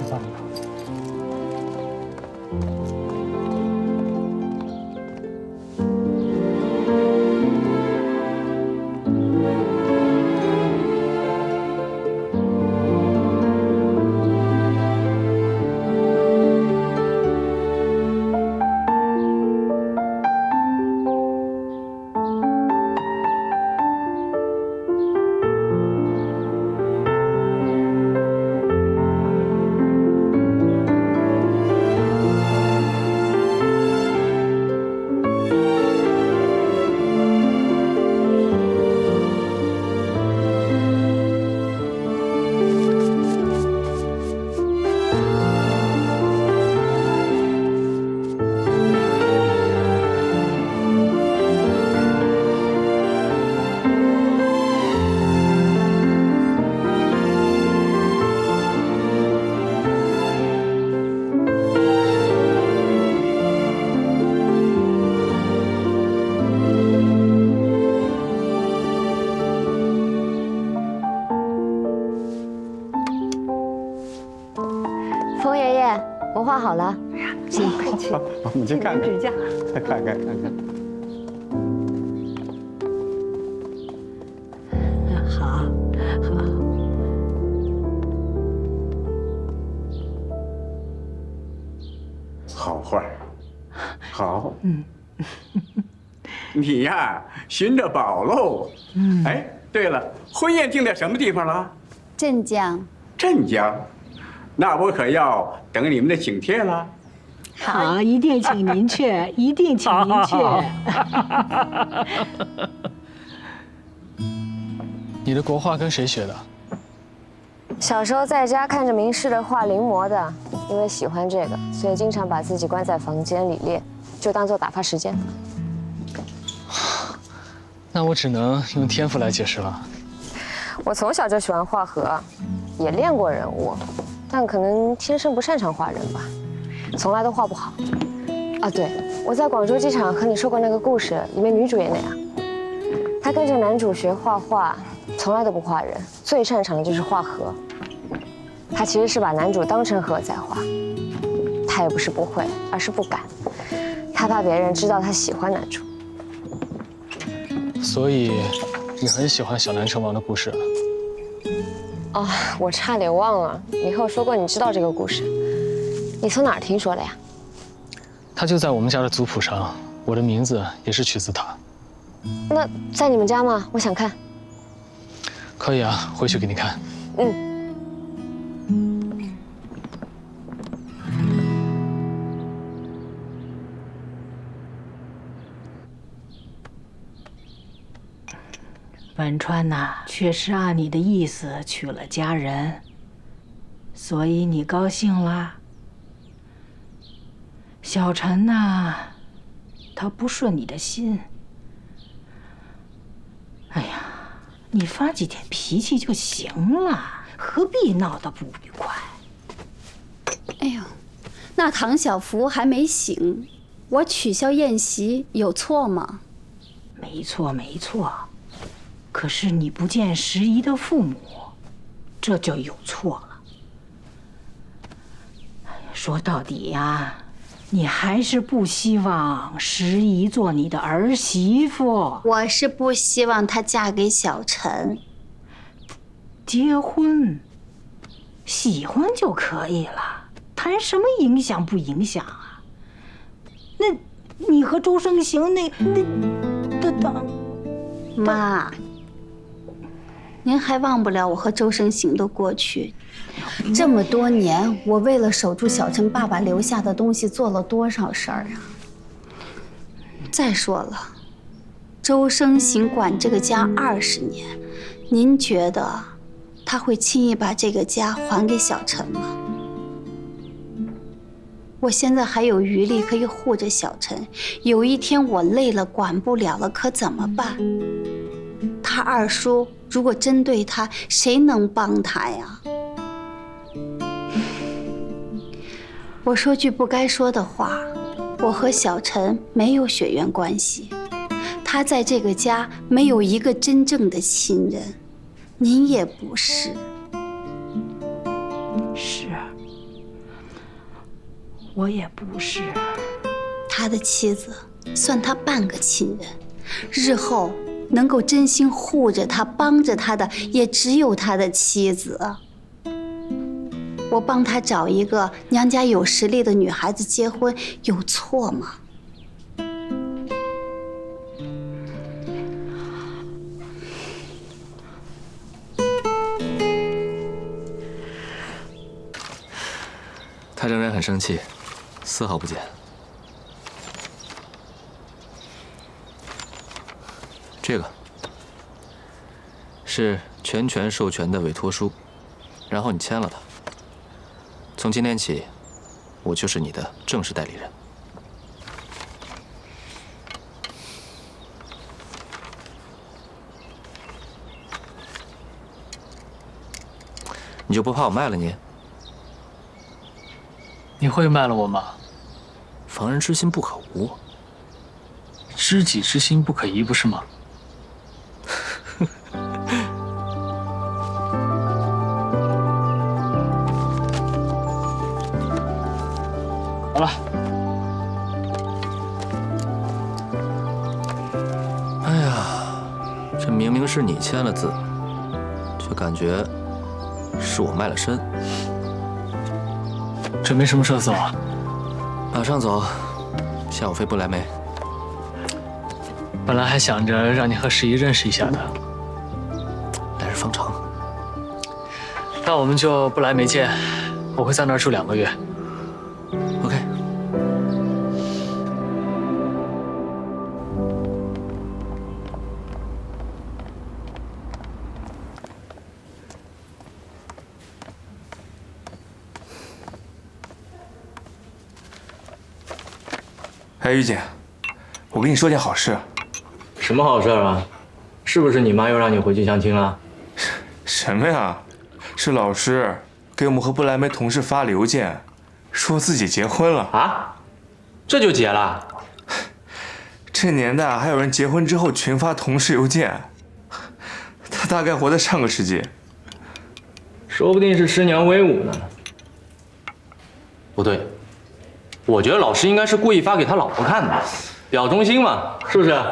饭吧。风爷爷，我画好了，请快请，我们去看看，指教，看看。好，好。好画，好。你呀，寻着宝喽。哎，对了，婚宴定在什么地方了？镇江。镇江，那我可要等你们的请帖了。好，一定请您去，一定请您去。你的国画跟谁学的？小时候在家看着名师的画临摹的，因为喜欢这个，所以经常把自己关在房间里练，就当做打发时间。那我只能用天赋来解释了。我从小就喜欢画河，也练过人物，但可能天生不擅长画人吧，从来都画不好。啊，对，我在广州机场和你说过那个故事，里面女主也那样，她跟着男主学画画，从来都不画人，最擅长的就是画河。她其实是把男主当成河在画，她也不是不会，而是不敢，她怕别人知道她喜欢男主。所以，你很喜欢小南成王的故事。哦，我差点忘了，你和我说过你知道这个故事，你从哪儿听说的呀？它就在我们家的族谱上，我的名字也是取自它。那在你们家吗？我想看。可以啊，回去给你看。文川呐，确实按你的意思娶了佳人，所以你高兴啦。小陈呐，他不顺你的心。哎呀，你发几天脾气就行了，何必闹得不愉快？哎呦，那唐小福还没醒，我取消宴席有错吗？没错，没错。可是你不见时宜的父母，这就有错了。说到底呀，你还是不希望时宜做你的儿媳妇。我是不希望她嫁给小陈。结婚，喜欢就可以了，谈什么影响不影响啊？那，你和周生行那妈。您还忘不了我和周生行的过去，这么多年，我为了守住小陈爸爸留下的东西，做了多少事儿啊！再说了，周生行管这个家20年，您觉得他会轻易把这个家还给小陈吗？我现在还有余力可以护着小陈，有一天我累了，管不了了，可怎么办？他二叔如果针对他，谁能帮他呀？我说句不该说的话，我和小陈没有血缘关系，他在这个家没有一个真正的亲人，您也不是。是，我也不是。他的妻子算他半个亲人，日后能够真心护着他、帮着他的，也只有他的妻子。我帮他找一个娘家有实力的女孩子结婚，有错吗？他仍然很生气，丝毫不减。这个是全权授权的委托书，然后你签了它。从今天起，我就是你的正式代理人。你就不怕我卖了你？你会卖了我吗？防人之心不可无，知己之心不可移，不是吗？好了。哎呀，这明明是你签了字，却感觉是我卖了身。准备什么时候走啊？马上走，下午飞不来梅。本来还想着让你和十一认识一下的。来日方长。那我们就不来梅见，我会在那儿住2个月。OK。哎，玉姐，我跟你说件好事。什么好事啊？是不是你妈又让你回去相亲了？什么呀？是老师给我们和不来梅同事发邮件，说自己结婚了啊？这就结了？这年代还有人结婚之后群发同事邮件？他大概活在上个世纪。说不定是师娘威武呢。不对，我觉得老师应该是故意发给他老婆看的，表忠心嘛，是不是？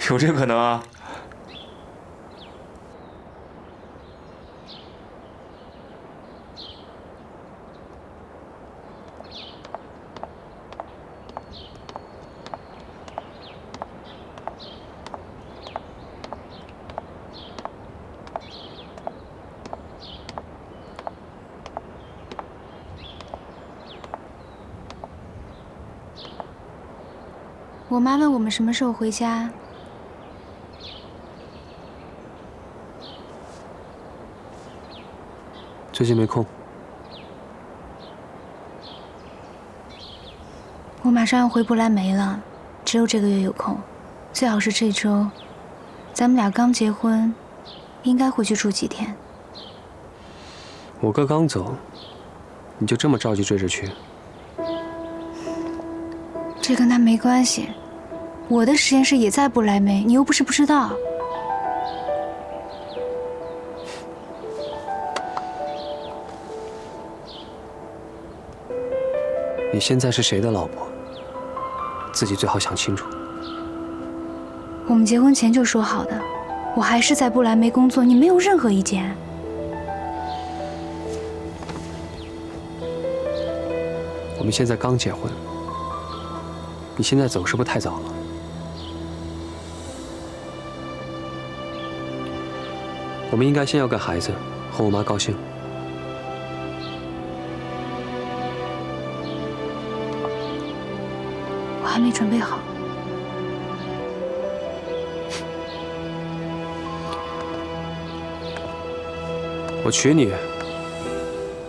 有这可能啊？我妈问我们什么时候回家。最近没空。我马上要回不来梅了，只有这个月有空，最好是这周。咱们俩刚结婚，应该回去住几天。我哥刚走，你就这么着急追着去？这跟他没关系，我的实验室也在不来梅，你又不是不知道。你现在是谁的老婆？自己最好想清楚。我们结婚前就说好的，我还是在不来梅工作，你没有任何意见。我们现在刚结婚，你现在走是不是太早了？我们应该先要个孩子，哄我妈高兴。我还没准备好。我娶你，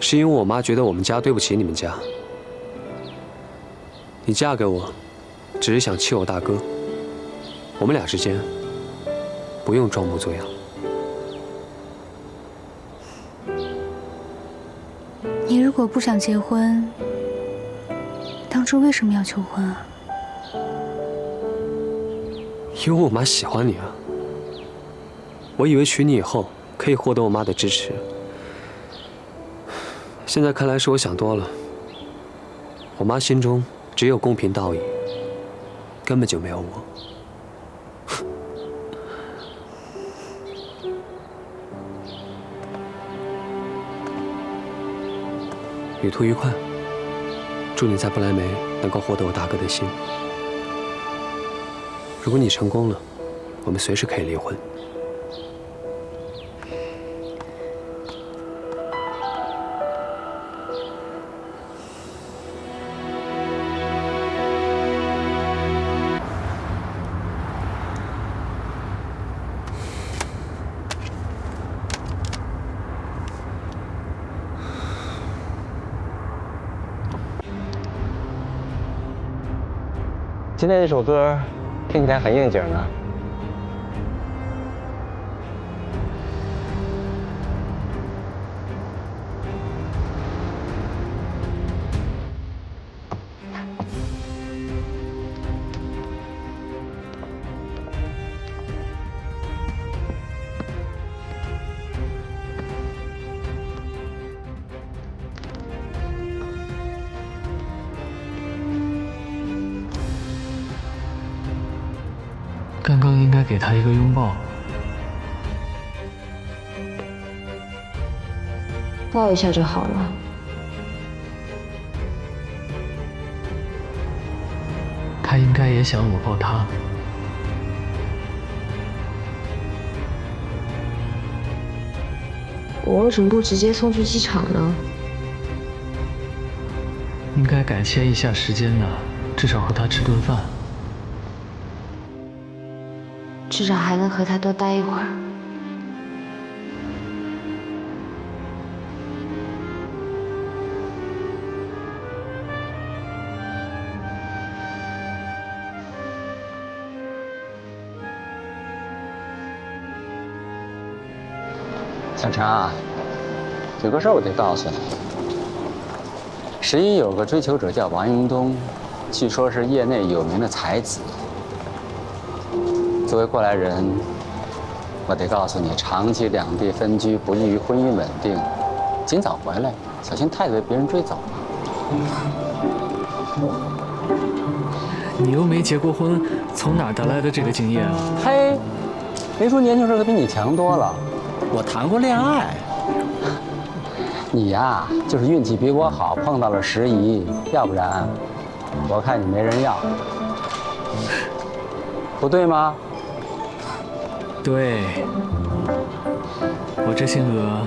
是因为我妈觉得我们家对不起你们家。你嫁给我，只是想气我大哥。我们俩之间，不用装模作样。你如果不想结婚，当初为什么要求婚啊？因为我妈喜欢你啊。我以为娶你以后可以获得我妈的支持，现在看来是我想多了。我妈心中只有公平道义，根本就没有我。旅途愉快，祝你在不来梅能够获得我大哥的心。如果你成功了，我们随时可以离婚。今天这首歌听起来很应景啊。刚刚应该给他一个拥抱，抱一下就好了。他应该也想我抱他。我为什么不直接送去机场呢？应该改签一下时间的，至少和他吃顿饭。至少还能和他多待一会儿。小陈啊，有个事儿我得告诉你。11有个追求者叫王英东，据说是业内有名的才子。作为过来人，我得告诉你，长期两地分居不利于婚姻稳定，尽早回来，小心太子被别人追走了。你又没结过婚，从哪儿得来的这个经验啊？嘿，没说年轻时候他比你强多了，我谈过恋爱。你呀，就是运气比我好，碰到了时宜，要不然，我看你没人要，不对吗？对，我这性格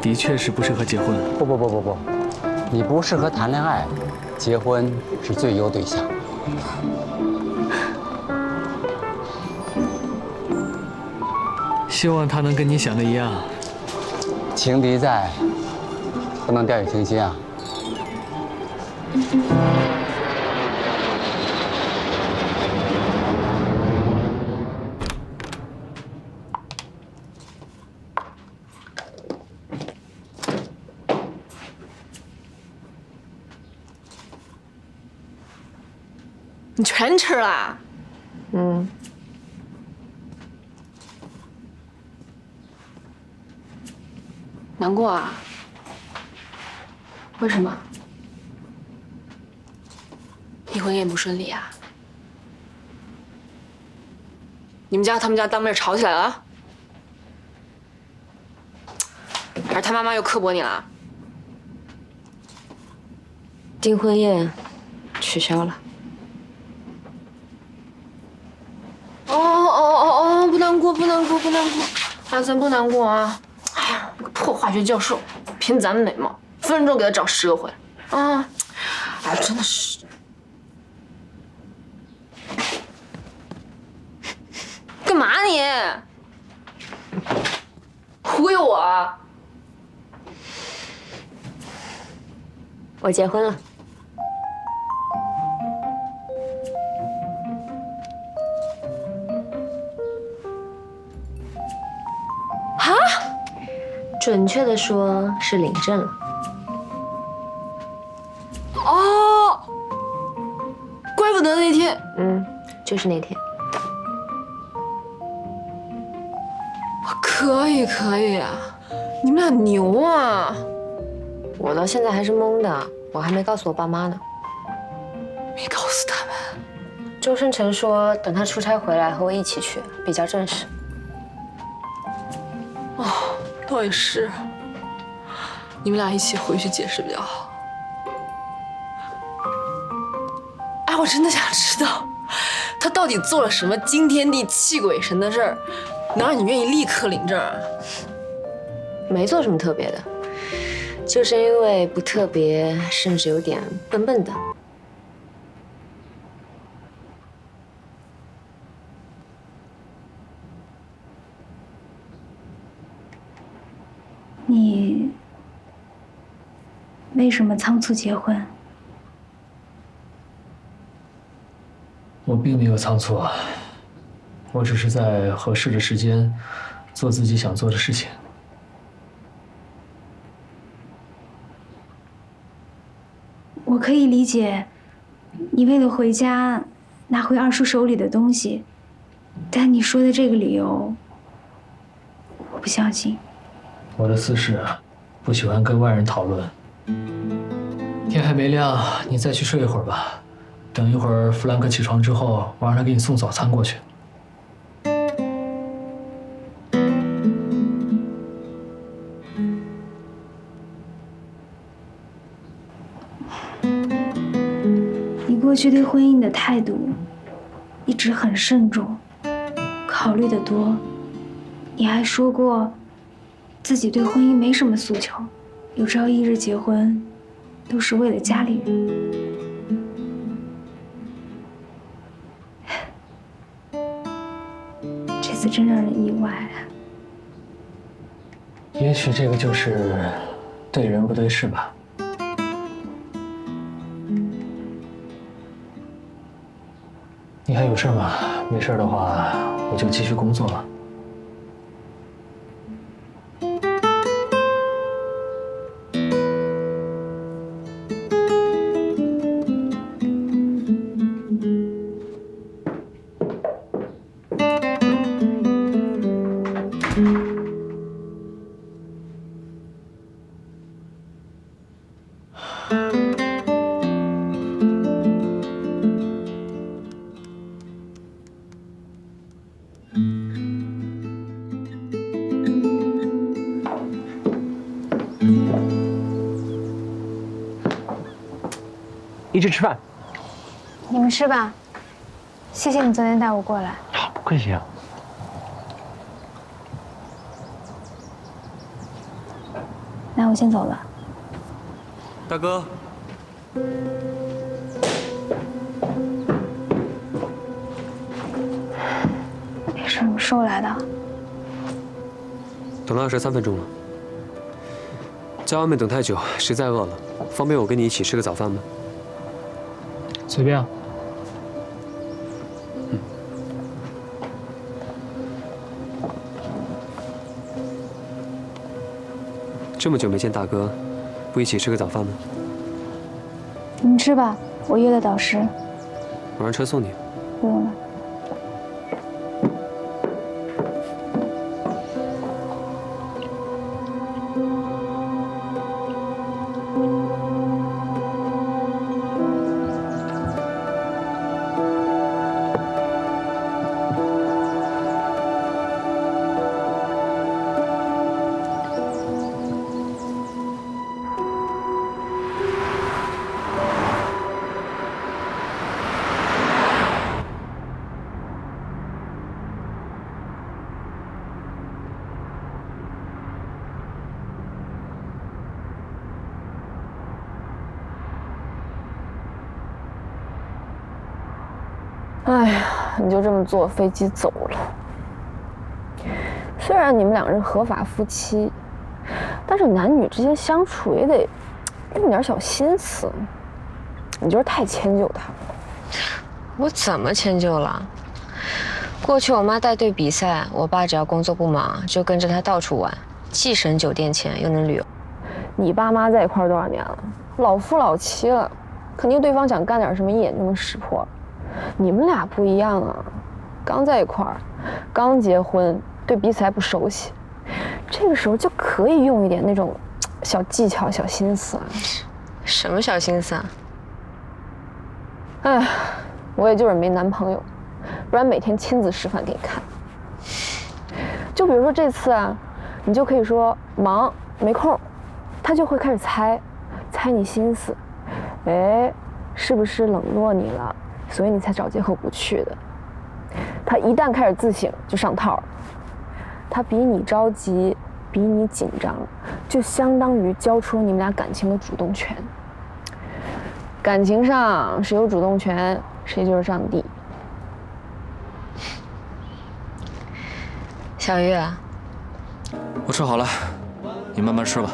的确是不适合结婚。不，你不适合谈恋爱，结婚是最优对象。希望他能跟你想的一样。情敌在，不能掉以轻心啊。你全吃了？嗯。难过啊？为什么？你婚宴不顺利啊？你们家和他们家当面吵起来了？还是他妈妈又刻薄你了？订婚宴取消了。哦，不难过。哎，咱不难过啊。哎呀，那个破化学教授凭咱们美貌，分分钟给他找10个回来啊！哎，真的是。干嘛你？忽悠我啊？我结婚了。啊？准确的说是领证了。哦，怪不得那天。就是那天。可以啊，你们俩牛啊！我到现在还是懵的，我还没告诉我爸妈呢。没告诉他们。周生辰说，等他出差回来和我一起去，比较正式。哦，倒也是，你们俩一起回去解释比较好。哎，我真的想知道，他到底做了什么惊天地泣鬼神的事儿，能让你愿意立刻领证啊？没做什么特别的，就是因为不特别，甚至有点笨笨的。你为什么仓促结婚？我并没有仓促啊，我只是在合适的时间做自己想做的事情。我可以理解，你为了回家拿回二叔手里的东西，但你说的这个理由，我不相信。我的私事不喜欢跟外人讨论。天还没亮，你再去睡一会儿吧。等一会儿弗兰克起床之后，我让他给你送早餐过去。你过去对婚姻的态度一直很慎重，考虑得多。你还说过自己对婚姻没什么诉求，有朝一日结婚都是为了家里人。这次真让人意外。也许这个就是对人不对事吧。你还有事吗？没事的话，我就继续工作了。一起吃饭。你们吃吧，谢谢你昨天带我过来。好，不客气啊。那我先走了。大哥，你什么时候来的？等了23分钟了。在外面等太久，实在饿了，方便我跟你一起吃个早饭吗？随便啊。这么久没见大哥，不一起吃个早饭吗？你们吃吧，我约了导师。我让车送你。不用了。哎呀，你就这么坐飞机走了。虽然你们两人合法夫妻，但是男女之间相处也得用点小心思。你就是太迁就他了。我怎么迁就了？过去我妈带队比赛，我爸只要工作不忙，就跟着他到处玩，既省酒店钱又能旅游。你爸妈在一块多少年了？老夫老妻了，肯定对方想干点什么一眼就能识破了。你们俩不一样啊，刚在一块儿，刚结婚，对彼此还不熟悉，这个时候就可以用一点那种小技巧、小心思啊。什么小心思啊？哎，我也就是没男朋友，不然每天亲自示范给你看。就比如说这次啊，你就可以说忙没空，他就会开始猜你心思，哎，是不是冷落你了，所以你才找借口不去的。他一旦开始自省，就上套了。他比你着急，比你紧张，就相当于交出了你们俩感情的主动权。感情上谁有主动权，谁就是上帝。小玉啊，我吃好了，你慢慢吃吧。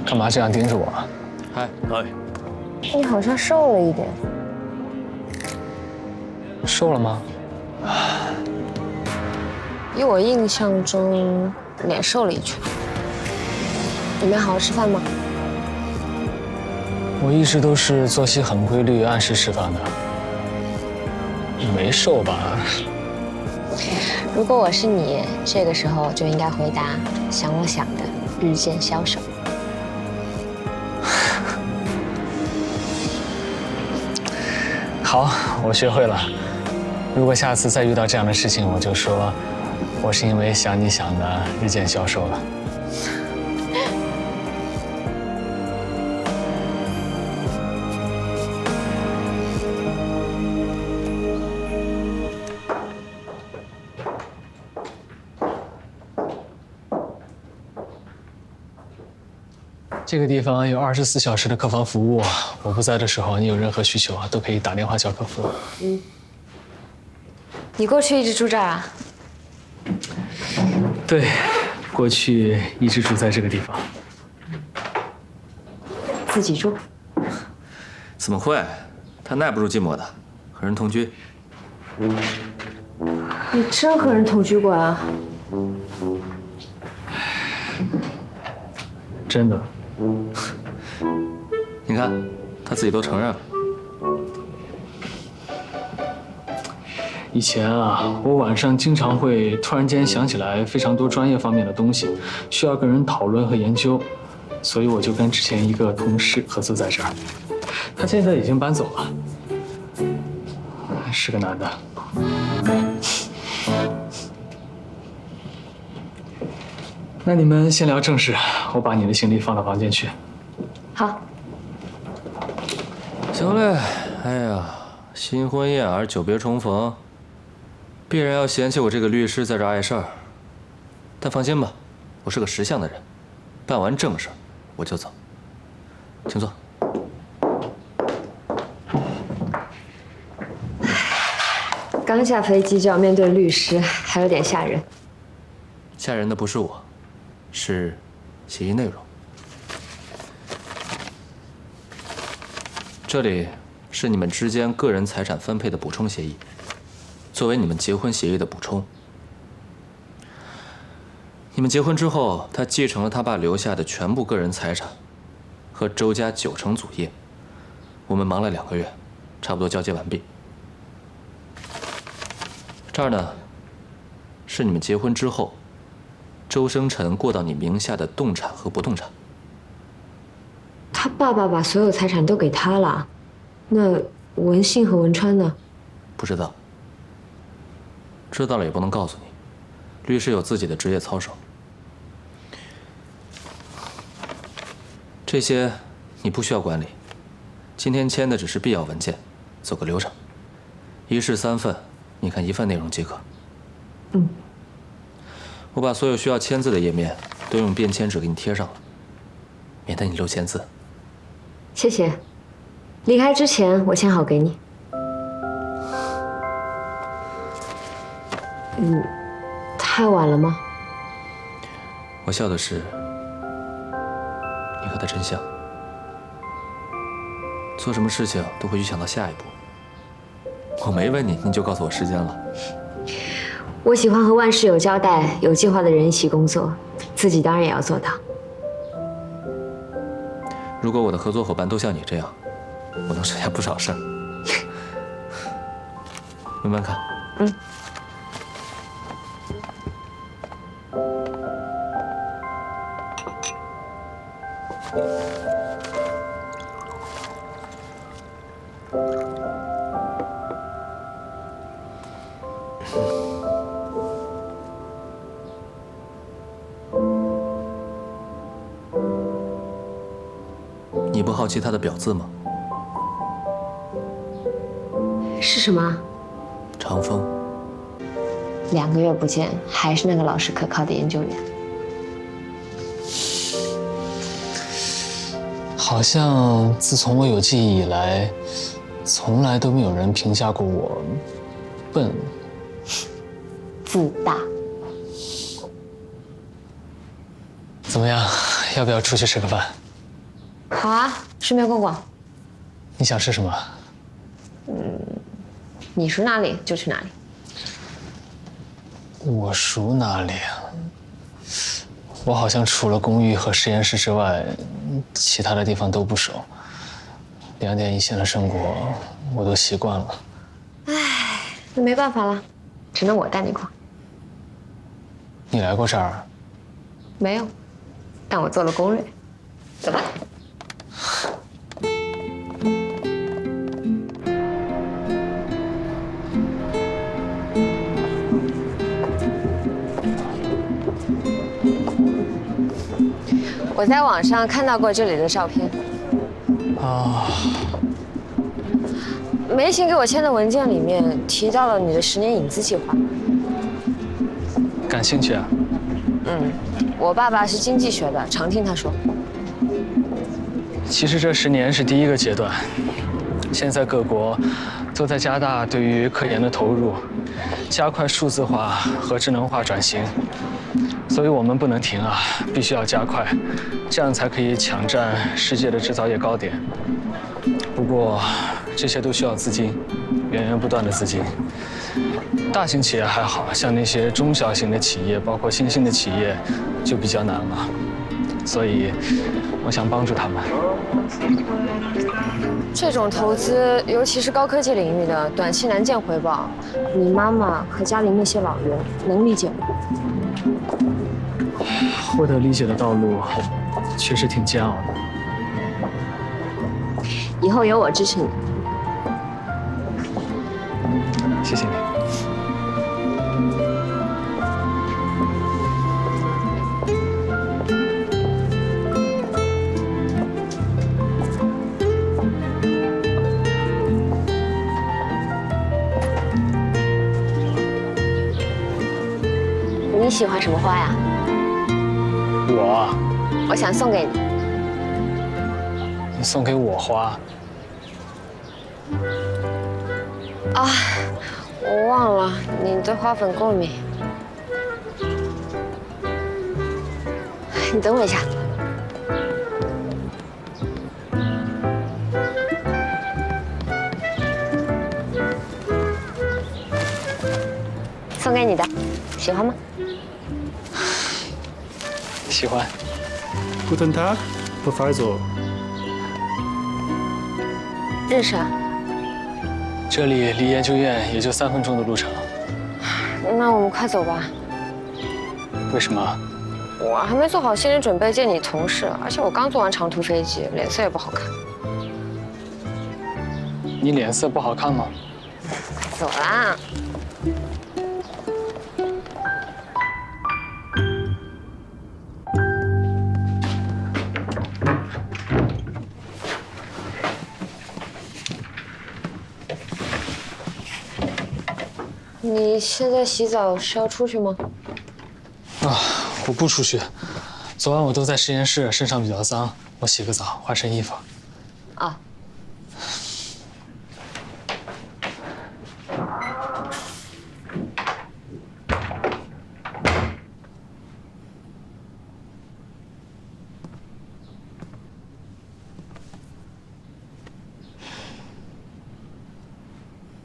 干嘛这样盯着我？嗨，你好像瘦了一点。瘦了吗？以我印象中，脸瘦了一圈。你没好好吃饭吗？我一直都是作息很规律，按时吃饭的。没瘦吧？如果我是你，这个时候就应该回答想我想的，日渐消瘦。好，我学会了。如果下次再遇到这样的事情，我就说，我是因为想你想的日渐消瘦了。这个地方有24小时的客房服务，我不在的时候，你有任何需求啊，都可以打电话叫客服。嗯，你过去一直住这儿啊？对，过去一直住在这个地方。自己住？怎么会？他耐不住寂寞的，和人同居。你真和人同居过啊？真的。你看，他自己都承认了。以前啊，我晚上经常会突然间想起来非常多专业方面的东西，需要跟人讨论和研究，所以我就跟之前一个同事合租在这儿。他现在已经搬走了，是个男的。那你们先聊正事，我把你的行李放到房间去。好。行嘞，哎呀，新婚燕尔，久别重逢，必然要嫌弃我这个律师在这碍事儿。但放心吧，我是个识相的人，办完正事我就走。请坐。刚下飞机就要面对律师，还有点吓人。吓人的不是我，是协议内容。这里是你们之间个人财产分配的补充协议，作为你们结婚协议的补充。你们结婚之后，他继承了他爸留下的全部个人财产和周家90%祖业。我们忙了2个月，差不多交接完毕。这儿呢，是你们结婚之后，周生辰过到你名下的动产和不动产。他爸爸把所有财产都给他了，那文信和文川呢？不知道。知道了也不能告诉你，律师有自己的职业操守。这些你不需要管理，今天签的只是必要文件，走个流程。1式3份，你看1份内容即可。嗯。我把所有需要签字的页面都用便签纸给你贴上了，免得你漏签字。谢谢。离开之前我签好给你。太晚了吗？我笑的是你和他真像，做什么事情都会预想到下一步。我没问你，你就告诉我时间了。我喜欢和万事有交代、有计划的人一起工作，自己当然也要做到。如果我的合作伙伴都像你这样，我能省下不少事儿。慢慢看。嗯。你不好奇他的表字吗？是什么？长风。2个月不见，还是那个老实可靠的研究员。好像自从我有记忆以来，从来都没有人评价过我笨、自大。怎么样？要不要出去吃个饭？好啊，顺便逛逛。你想吃什么？你属哪里就去哪里。我属哪里啊？我好像除了公寓和实验室之外，其他的地方都不熟。2点一线的生活，我都习惯了。唉，那没办法了，只能我带你逛。你来过这儿？没有，但我做了攻略。走吧。我在网上看到过这里的照片。啊。梅琴给我签的文件里面提到了你的10年影子计划。感兴趣啊？我爸爸是经济学的，常听他说。其实这10年是第1个阶段，现在各国都在加大对于科研的投入，加快数字化和智能化转型。所以我们不能停啊，必须要加快，这样才可以抢占世界的制造业高点。不过，这些都需要资金，源源不断的资金。大型企业还好，像那些中小型的企业，包括新兴的企业，就比较难了。所以，我想帮助他们。这种投资，尤其是高科技领域的，短期难见回报。你妈妈和家里那些老人能理解吗？获得理解的道路，确实挺煎熬的。以后有我支持你。谢谢你。你喜欢什么花呀？我想送给你。你送给我花？啊，我忘了，你对花粉过敏。你等我一下。送给你的，喜欢吗？喜欢。Guten Tag, Professor。认识啊。这里离研究院也就3分钟的路程。那我们快走吧。为什么？我还没做好心理准备见你同事，而且我刚坐完长途飞机，脸色也不好看。你脸色不好看吗？走啦。你现在洗澡是要出去吗？啊，我不出去。昨晚我都在实验室，身上比较脏，我洗个澡，换身衣服。啊。